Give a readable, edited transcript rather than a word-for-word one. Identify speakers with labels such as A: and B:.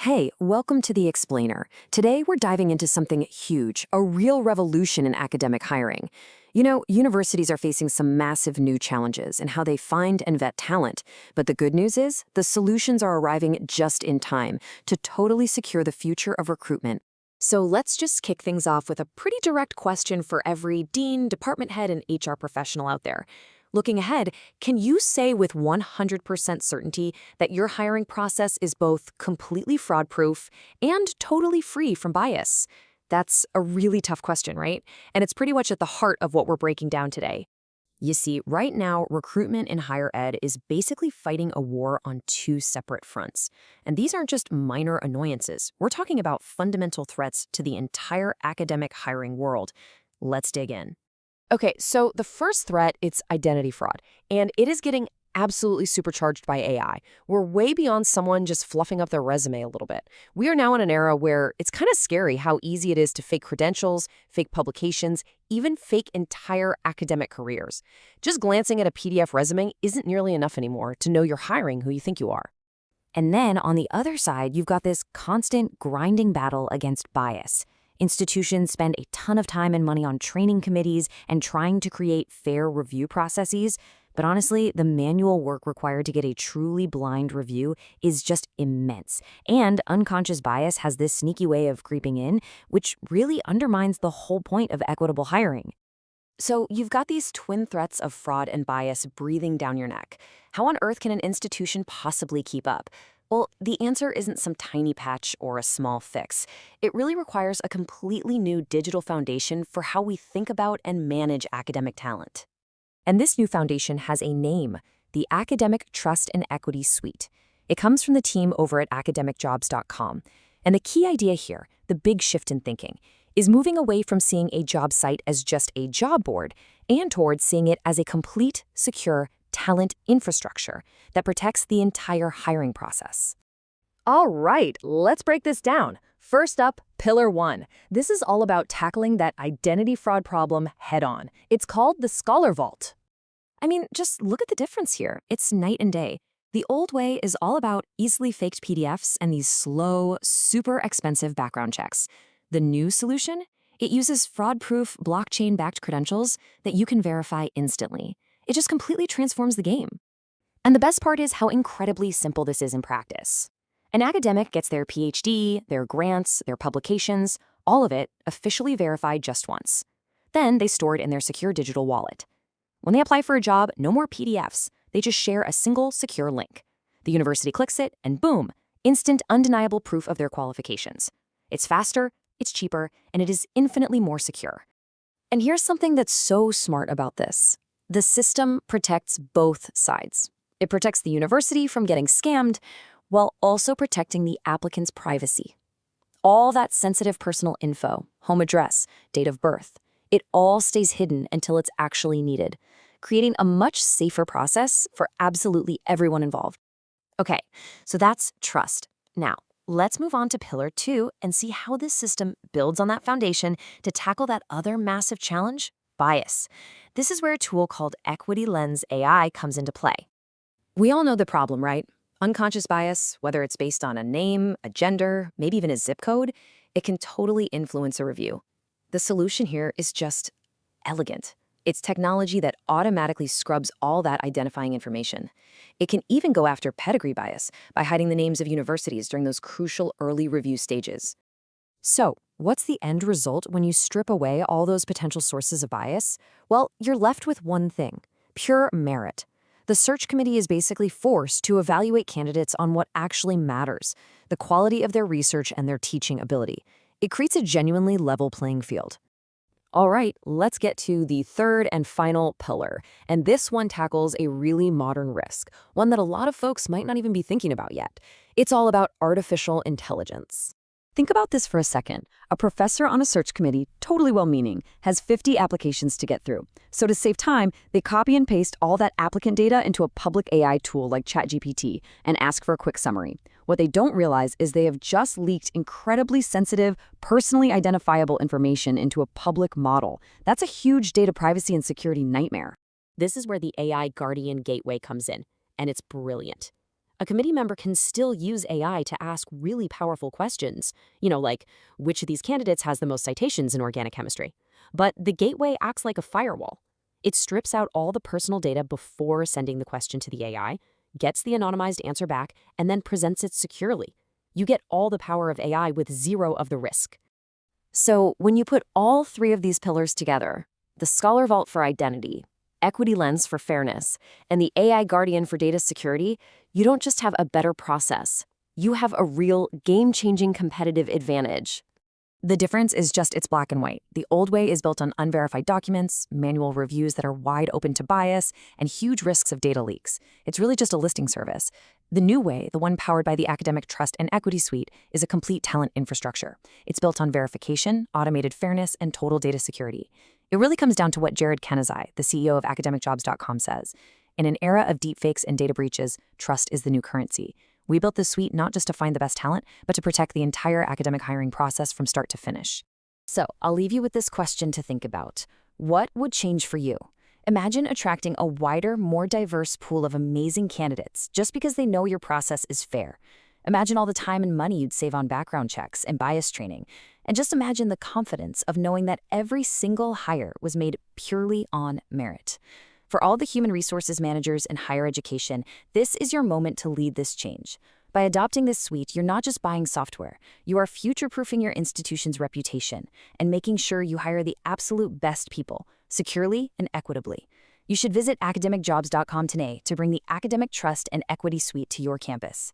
A: Hey, welcome to The Explainer. Today we're diving into something huge, a real revolution in academic hiring. Universities are facing some massive new challenges in how they find and vet talent. But the good news is, the solutions are arriving just in time to totally secure the future of recruitment. So let's just kick things off with a pretty direct question for every dean, department head, and HR professional out there. Looking ahead, can you say with 100% certainty that your hiring process is both completely fraud-proof and totally free from bias? That's a really tough question, right? And it's pretty much at the heart of what we're breaking down today. You see, right now, recruitment in higher ed is basically fighting a war on two separate fronts. And these aren't just minor annoyances. We're talking about fundamental threats to the entire academic hiring world. Let's dig in. Okay, so the first threat, it's identity fraud, and it is getting absolutely supercharged by AI. We're way beyond someone just fluffing up their resume a little bit. We are now in an era where it's kind of scary how easy it is to fake credentials, fake publications, even fake entire academic careers. Just glancing at a PDF resume isn't nearly enough anymore to know you're hiring who you think you are. And then on the other side, you've got this constant grinding battle against bias. Institutions spend a ton of time and money on training committees and trying to create fair review processes, but honestly, the manual work required to get a truly blind review is just immense. And unconscious bias has this sneaky way of creeping in, which really undermines the whole point of equitable hiring. So you've got these twin threats of fraud and bias breathing down your neck. How on earth can an institution possibly keep up? Well, the answer isn't some tiny patch or a small fix. It really requires a completely new digital foundation for how we think about and manage academic talent. And this new foundation has a name, the Academic Trust and Equity Suite. It comes from the team over at AcademicJobs.com. And the key idea here, the big shift in thinking, is moving away from seeing a job site as just a job board and towards seeing it as a complete, secure, talent infrastructure that protects the entire hiring process. All right, let's break this down. First up, Pillar 1. This is all about tackling that identity fraud problem head-on. It's called the Scholar Vault. I mean, just look at the difference here. It's night and day. The old way is all about easily faked PDFs and these slow, super expensive background checks. The new solution? It uses fraud-proof, blockchain-backed credentials that you can verify instantly. It just completely transforms the game. And the best part is how incredibly simple this is in practice. An academic gets their PhD, their grants, their publications, all of it officially verified just once. Then they store it in their secure digital wallet. When they apply for a job, no more PDFs. They just share a single secure link. The university clicks it, and boom, instant, undeniable proof of their qualifications. It's faster, it's cheaper, and it is infinitely more secure. And here's something that's so smart about this. The system protects both sides. It protects the university from getting scammed, while also protecting the applicant's privacy. All that sensitive personal info, home address, date of birth, it all stays hidden until it's actually needed, creating a much safer process for absolutely everyone involved. Okay, so that's trust. Now, let's move on to Pillar 2 and see how this system builds on that foundation to tackle that other massive challenge, bias. This is where a tool called Equity Lens AI comes into play. We all know the problem, right? Unconscious bias, whether it's based on a name, a gender, maybe even a zip code, it can totally influence a review. The solution here is just elegant. It's technology that automatically scrubs all that identifying information. It can even go after pedigree bias by hiding the names of universities during those crucial early review stages. So, what's the end result when you strip away all those potential sources of bias? Well, you're left with one thing, pure merit. The search committee is basically forced to evaluate candidates on what actually matters, the quality of their research and their teaching ability. It creates a genuinely level playing field. All right, let's get to the third and final pillar. And this one tackles a really modern risk, one that a lot of folks might not even be thinking about yet. It's all about artificial intelligence. Think about this for a second. A professor on a search committee, totally well-meaning, has 50 applications to get through. So to save time, they copy and paste all that applicant data into a public AI tool like ChatGPT and ask for a quick summary. What they don't realize is they have just leaked incredibly sensitive, personally identifiable information into a public model. That's a huge data privacy and security nightmare. This is where the AI Guardian Gateway comes in, and it's brilliant.
B: A committee member can still use AI to ask really powerful questions, like which of these candidates has the most citations in organic chemistry. But the gateway acts like a firewall. It strips out all the personal data before sending the question to the AI, gets the anonymized answer back, and then presents it securely. You get all the power of AI with zero of the risk.
A: So when you put all three of these pillars together, the Scholar Vault for identity, Equity Lens for fairness, and the AI Guardian for data security, you don't just have a better process. You have a real game-changing competitive advantage. The difference is just it's black and white. The old way is built on unverified documents, manual reviews that are wide open to bias, and huge risks of data leaks. It's really just a listing service. The new way, the one powered by the Academic Trust and Equity Suite, is a complete talent infrastructure. It's built on verification, automated fairness, and total data security. It really comes down to what Jared Kenazai, the CEO of AcademicJobs.com, says. In an era of deepfakes and data breaches, trust is the new currency. We built this suite not just to find the best talent, but to protect the entire academic hiring process from start to finish. So, I'll leave you with this question to think about. What would change for you? Imagine attracting a wider, more diverse pool of amazing candidates just because they know your process is fair. Imagine all the time and money you'd save on background checks and bias training. And just imagine the confidence of knowing that every single hire was made purely on merit. For all the human resources managers in higher education, this is your moment to lead this change. By adopting this suite, you're not just buying software, you are future-proofing your institution's reputation and making sure you hire the absolute best people, securely and equitably. You should visit academicjobs.com today to bring the Academic Trust and Equity Suite to your campus.